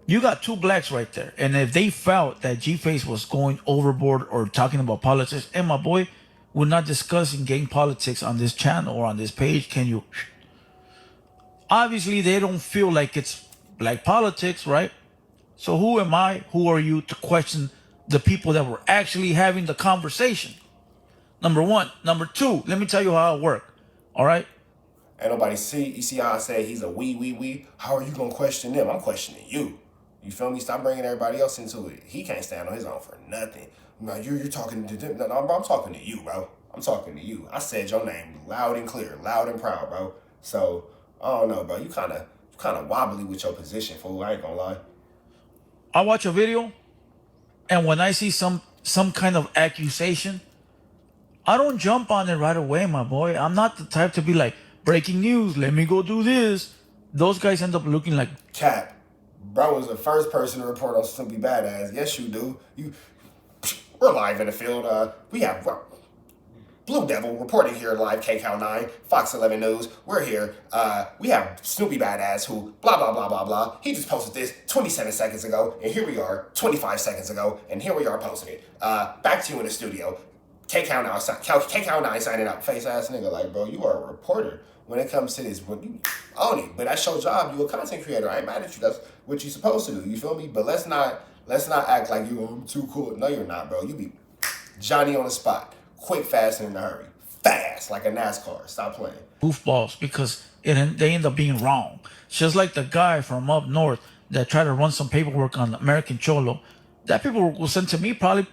You got two blacks right there. And if they felt that G-Face was going overboard or talking about politics, and my boy, we're not discussing gang politics on this channel or on this page. Can you? Obviously, they don't feel like it's black politics, right? So who am I? Who are you to question the people that were actually having the conversation? Number one. Number two, let me tell you how it worked. All right? Ain't nobody see. You see how I say he's a we. How are you gonna question them? I'm questioning you. You feel me? Stop bringing everybody else into it. He can't stand on his own for nothing. No, you're talking to them. No, I'm talking to you, bro. I'm talking to you. I said your name loud and clear, loud and proud, bro. So I don't know, bro. You kind of wobbly with your position, fool. I ain't gonna lie. I watch a video, and when I see some kind of accusation, I don't jump on it right away, my boy. I'm not the type to be like, breaking news, let me go do this. Those guys end up looking like Cap. Bro was the first person to report on Snoopy Badass. Yes, you do. We're live in the field. We have Blue Devil reporting here live, KCAL 9, Fox 11 News. We're here. We have Snoopy Badass who blah, blah, blah, blah, blah. He just posted this 27 seconds ago, and here we are 25 seconds ago, and here we are posting it. Back to you in the studio. KCAL 9 signing up. Face ass nigga, like, bro, you are a reporter. When it comes to this, when you own it, but that's your job. You a content creator. I ain't mad at you. That's what you supposed to do. You feel me? But let's not act like I'm too cool. No, you're not, bro. You be Johnny on the spot. Quick, fast, and in a hurry. Fast, like a NASCAR. Stop playing. Goofballs, because they end up being wrong. Just like the guy from up north that tried to run some paperwork on American Cholo. That paperwork was sent to me probably.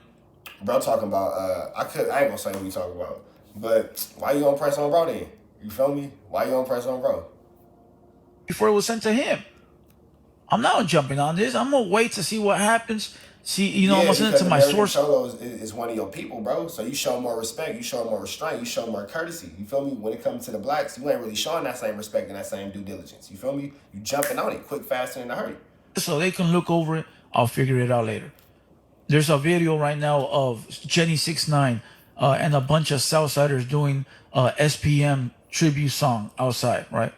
Bro, talking about, I ain't gonna say what we talking about. But why you gonna press on bro then? You feel me? Why you gonna press on bro? Before it was sent to him. I'm not jumping on this. I'm gonna wait to see what happens. See, I'm gonna send it to my source. Cholo is one of your people, bro. So you show more respect, you show more restraint, you show more courtesy. You feel me? When it comes to the blacks, you ain't really showing that same respect and that same due diligence. You feel me? You jumping on it quick, fast, and in a hurry. So they can look over it. I'll figure it out later. There's a video right now of Jenny 6ix9ine and a bunch of Southsiders doing SPM tribute song outside, right?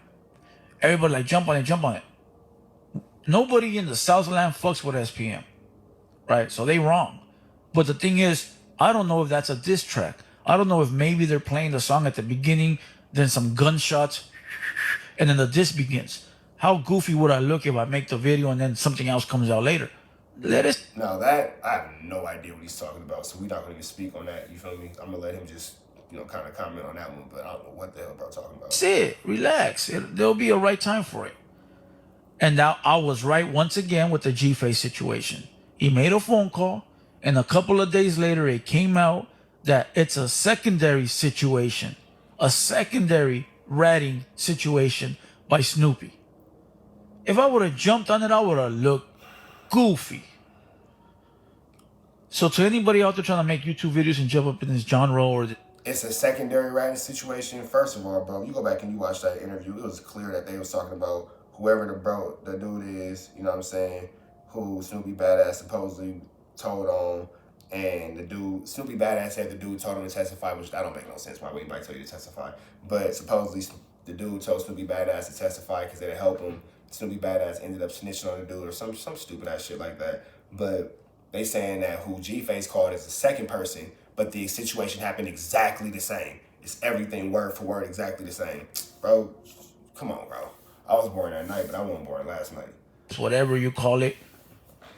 Everybody like jump on it. Nobody in the Southland fucks with SPM, right? So they wrong. But the thing is, I don't know if that's a diss track. I don't know if maybe they're playing the song at the beginning, then some gunshots, and then the diss begins. How goofy would I look if I make the video and then something else comes out later? No, that, I have no idea what he's talking about, so we're not going to speak on that, you feel me? I'm going to let him just, kind of comment on that one, but I don't know what the hell bro talking about. Sit, relax. There'll be a right time for it. And now I was right once again with the G-Face situation. He made a phone call, and a couple of days later, it came out that it's a secondary situation, a secondary ratting situation by Snoopy. If I would have jumped on it, I would have looked goofy. So to anybody out there trying to make YouTube videos and jump up in this genre it's a secondary ratting situation. First of all, bro, you go back and you watch that interview, it was clear that they was talking about whoever the dude is, you know what I'm saying, who Snoopy Badass supposedly told on, and Snoopy Badass said the dude told him to testify, which that don't make no sense. Why would anybody tell you to testify? But supposedly the dude told Snoopy Badass to testify because it'd help him. Snoopy Badass ended up snitching on the dude or some stupid ass shit like that. But they saying that who G-Face called is the second person, but the situation happened exactly the same. It's everything word for word exactly the same. Bro, come on, bro. I was born that night, but I wasn't born last night. Whatever you call it,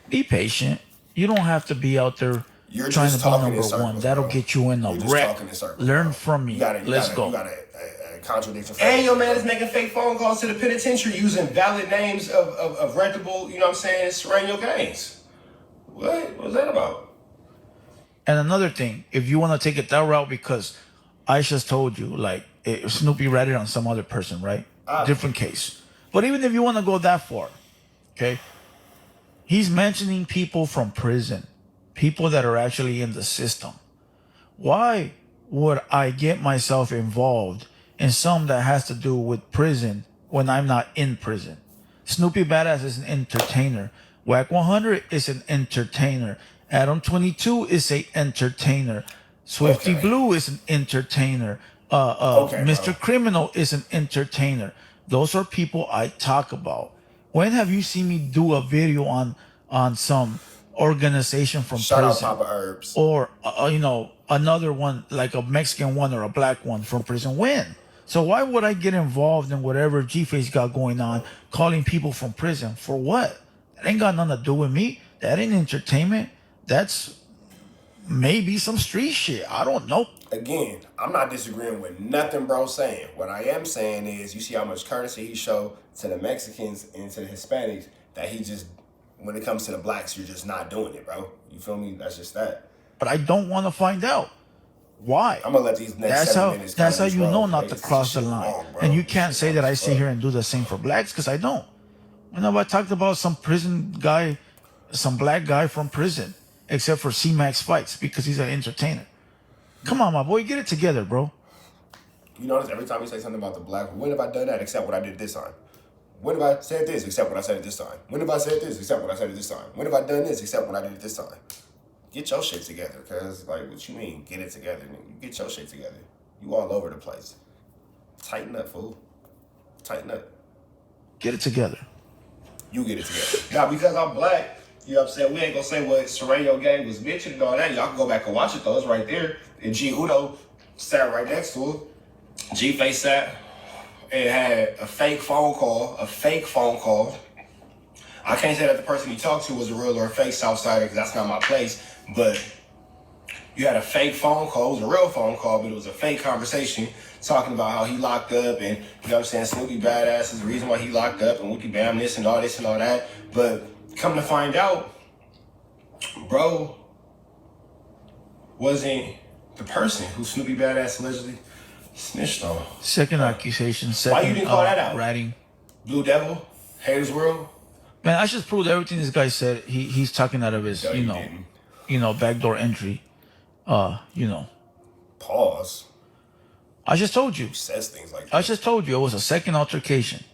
be patient. You don't have to be out there trying to be number one. That'll get you in a wreck. Learn from me. Let's go. You got a contradiction. And your man is making fake phone calls to the penitentiary using valid names of reputable, you know what I'm saying, Sereno games. What was that about? And another thing, if you want to take it that route, because I just told you, like, Snoopy ratted on some other person, right? Different case. But even if you want to go that far, okay, he's mentioning people from prison, people that are actually in the system. Why would I get myself involved in something that has to do with prison when I'm not in prison? Snoopy Badass is an entertainer. Wack 100 is an entertainer. Adam 22 is an entertainer. Swifty Blue is an entertainer. Mr. Criminal is an entertainer. Those are people I talk about. When have you seen me do a video on some organization from Shout prison? out Papa Herbs. Or, another one, like a Mexican one or a black one from prison? When? So why would I get involved in whatever G-Face got going on, calling people from prison? For what? That ain't got nothing to do with me. That ain't entertainment. That's maybe some street shit. I don't know. Again, I'm not disagreeing with nothing bro's saying. What I am saying is, you see how much courtesy he showed to the Mexicans and to the Hispanics, that he just, when it comes to the blacks, you're just not doing it, bro. You feel me? That's just that. But I don't want to find out. Why? I'm going to let these next 7 minutes. That's how you know not to cross the line. And you can't say that I sit here and do the same for blacks, because I don't. Whenever I talked about some prison guy, some black guy from prison, except for C-Max Fights, because he's an entertainer. Come on, my boy, get it together, bro. You notice every time you say something about the black, when have I done that except what I did this time? When have I said this except what I said it this time? When have I said this except what I said it this time? When have I done this except what I did it this time? get your shit together. Cause like, what you mean, get it together? Nigga? Get your shit together. You all over the place. Tighten up, fool. Tighten up. Get it together. You get it together. Now, because I'm black, you know what I'm saying? We ain't gonna say what Sereno Gang was bitching and all that. Y'all can go back and watch it though. It's right there. And G Udo sat right next to him. G-Face sat and had a fake phone call. I can't say that the person he talked to was a real or a fake Southsider because that's not my place. But you had a fake phone call. It was a real phone call, but it was a fake conversation talking about how he locked up and, you know what I'm saying, Snoopy Badass is the reason why he locked up and Wookie Bam this and all that. But come to find out, bro wasn't the person who Snoopy Badass allegedly snitched on. Second accusation. Second, Why you didn't call that out? Ratting. Blue Devil, Haters World. Man, I just proved everything this guy said. He's talking out of his, No, you didn't. Backdoor entry. Pause. I just told you. He says things like that. I just told you it was a second altercation.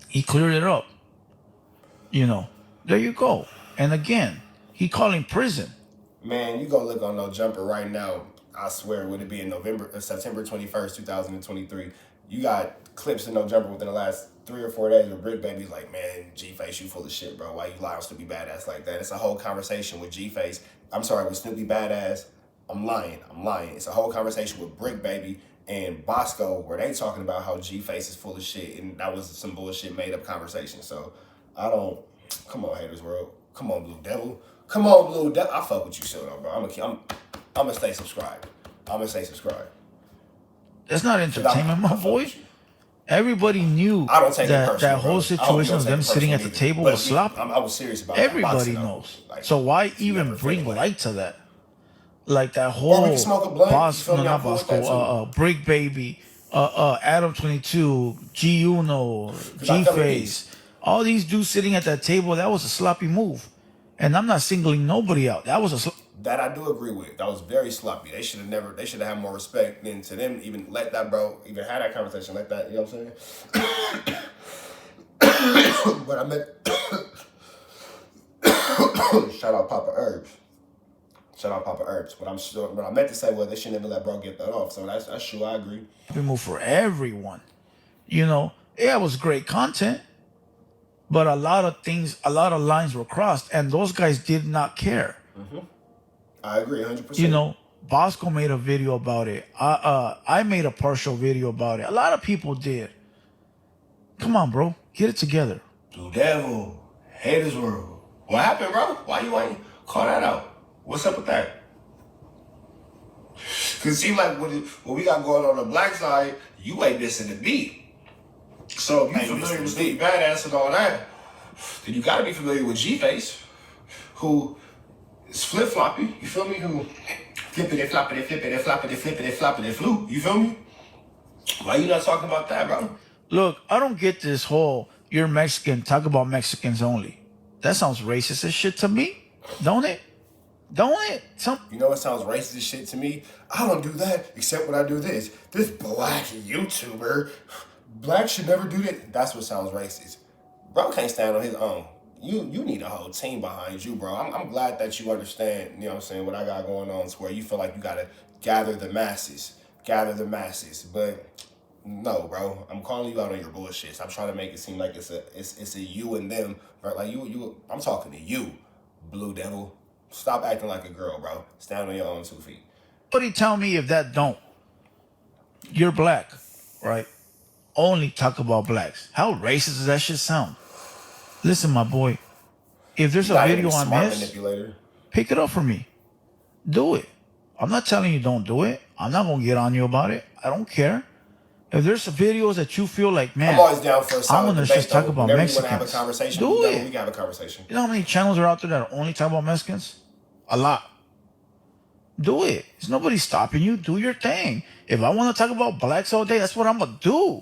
He cleared it up. There you go. And again, he calling prison. Man, you go look on No Jumper right now. I swear, would it be in September 21st, 2023? You got clips in No Jumper within the last 3 or 4 days where Brick Baby's like, man, G-Face, you full of shit, bro. Why you lie on Snoopy Badass like that? It's a whole conversation with G-Face. I'm sorry, with Snoopy Badass. I'm lying. It's a whole conversation with Brick Baby and Bosco where they talking about how G-Face is full of shit, and that was some bullshit made up conversation. So come on, Haters World. Come on, Blue Devil. I fuck with you still though, bro. I'm gonna stay subscribed. That's not entertainment, my boy. Everybody knew I don't take it that personally, whole bro. situation of them sitting at the table was sloppy. I was serious about that. Everybody boxing, though. knows. Like, So why you even never bring feel like- light to that? Like that Or we whole can smoke a blunt. You feel me? not I'm cool with that, Bosco, too. Brick Baby, Adam 22, G Uno, G I feel Face, all these dudes sitting at that table. That was a sloppy move, and I'm not singling nobody out. That was a That I do agree with. That was very sloppy. They should have had more respect than to them even let that bro even had that conversation like that. You know what I'm saying? But I meant shout out Papa Herbs. But I meant to say, well, they shouldn't have let bro get that off. So that's true. I agree. move for everyone. Yeah, it was great content, but a lot of lines were crossed, and those guys did not care. I agree 100%. Bosco made a video about it. I made a partial video about it. A lot of people did. Come on, bro. Get it together. Blue Devil, Haters World. What happened, bro? Why you ain't call that out? What's up with that? Cause it seems like what we got going on the black side, you ain't missing the beat. So if you familiar with Snoopy Badass and all that, then you gotta be familiar with G-Face, who is flip-floppy, you feel me? Who flippity, floppity, flippity, floppity, flippity, floppity, flu, you feel me? Why you not talking about that, bro? Look, I don't get this whole you're Mexican, talk about Mexicans only. That sounds racist as shit to me, don't it? You know what sounds racist as shit to me? I don't do that except when I do this. This black YouTuber, black should never do that. That's what sounds racist. Bro can't stand on his own. You need a whole team behind you, bro. I'm glad that you understand, you know what I'm saying, what I got going on to where you feel like you gotta gather the masses. But no, bro. I'm calling you out on your bullshit. I'm trying to make it seem like it's a you and them. Right? Like I'm talking to you, Blue Devil. Stop acting like a girl, bro. Stand on your own 2 feet. Somebody tell me if that don't. You're black, right? Only talk about blacks. How racist does that shit sound? Listen, my boy. If there's a video on this, manipulator. pick it up for me. Do it. I'm not telling you don't do it. I'm not gonna get on you about it. I don't care. If there's some videos that you feel like, man, I'm always down for a solid I'm gonna debate, just talk though. about Whenever Mexicans. You want to have a conversation? Do it. We can have a conversation. You know how many channels are out there that only talk about Mexicans? A lot. Do it. There's nobody stopping you. Do your thing. If I want to talk about blacks all day, that's what I'm gonna do.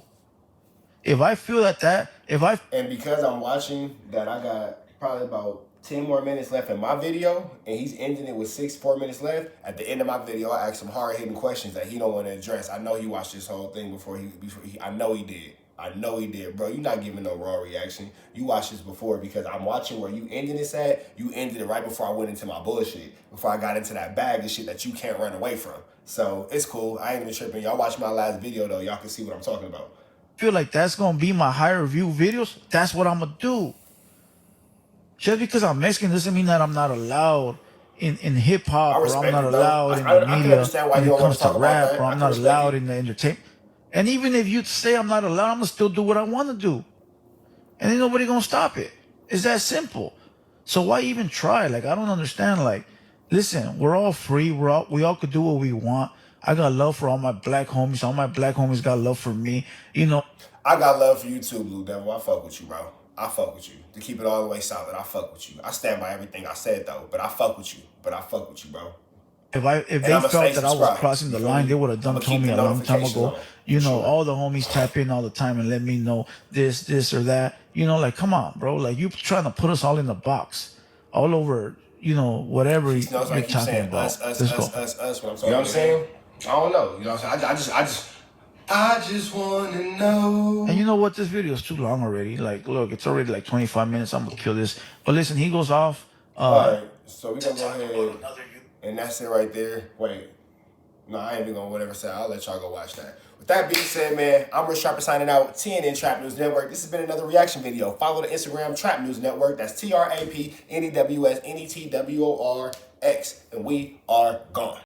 If I feel And because I'm watching that, I got probably about 10 more minutes left in my video, and he's ending it with 4 minutes left. At the end of my video, I ask him hard-hitting questions that he don't want to address. I know he watched this whole thing before he I know he did. I know he did, bro. You not giving no raw reaction. You watched this before because I'm watching where you ended this at. You ended it right before I went into my bullshit. Before I got into that bag of shit that you can't run away from. So it's cool. I ain't even tripping. Y'all watch my last video though. Y'all can see what I'm talking about. Feel like that's gonna be my higher view videos. That's what I'm gonna do. Just because I'm Mexican doesn't mean that I'm not allowed in hip hop, I or I'm respect not it though. allowed in I the can media understand why when you it don't want comes to to talk about rap, that. or I I'm can not respect allowed it. in the entertainment. And even if you say I'm not allowed, I'm gonna still do what I want to do, and ain't nobody gonna stop it. It's that simple. So why even try? Like, I don't understand. Like, listen, we're all free. We all could do what we want. I got love for all my black homies. All my black homies got love for me. You know, I got love for you too, Blue Devil. I fuck with you, bro. I fuck with you. To keep it all the way solid, I fuck with you. I stand by everything I said though, but I fuck with you. Bro. if And they I'ma stay felt that I was subscribed. crossing You the feel line, they me? would have I'ma done told keep me the a long time notifications ago. on You for know, sure. all the homies tap in all the time and let me know this or that. You know, like, come on, bro. Like, you trying to put us all in the box, all over. You know, whatever He knows I you're keep talking saying about. us, us, Let's us, go. us, us when I'm talking. You know what I'm saying? I don't know. You know what I'm saying? I just wanna know. And you know what? This video is too long already. Like, look, it's already like 25 minutes. I'm gonna kill this. But listen, he goes off. Alright, so we gonna go ahead and that's it right there. Wait. No, I ain't even gonna whatever say. I'll let y'all go watch that. With that being said, man, I'm Rich Sharper signing out. TNN Trap News Network. This has been another reaction video. Follow the Instagram Trap News Network. That's TRAPNEWSNETWORX. And we are gone.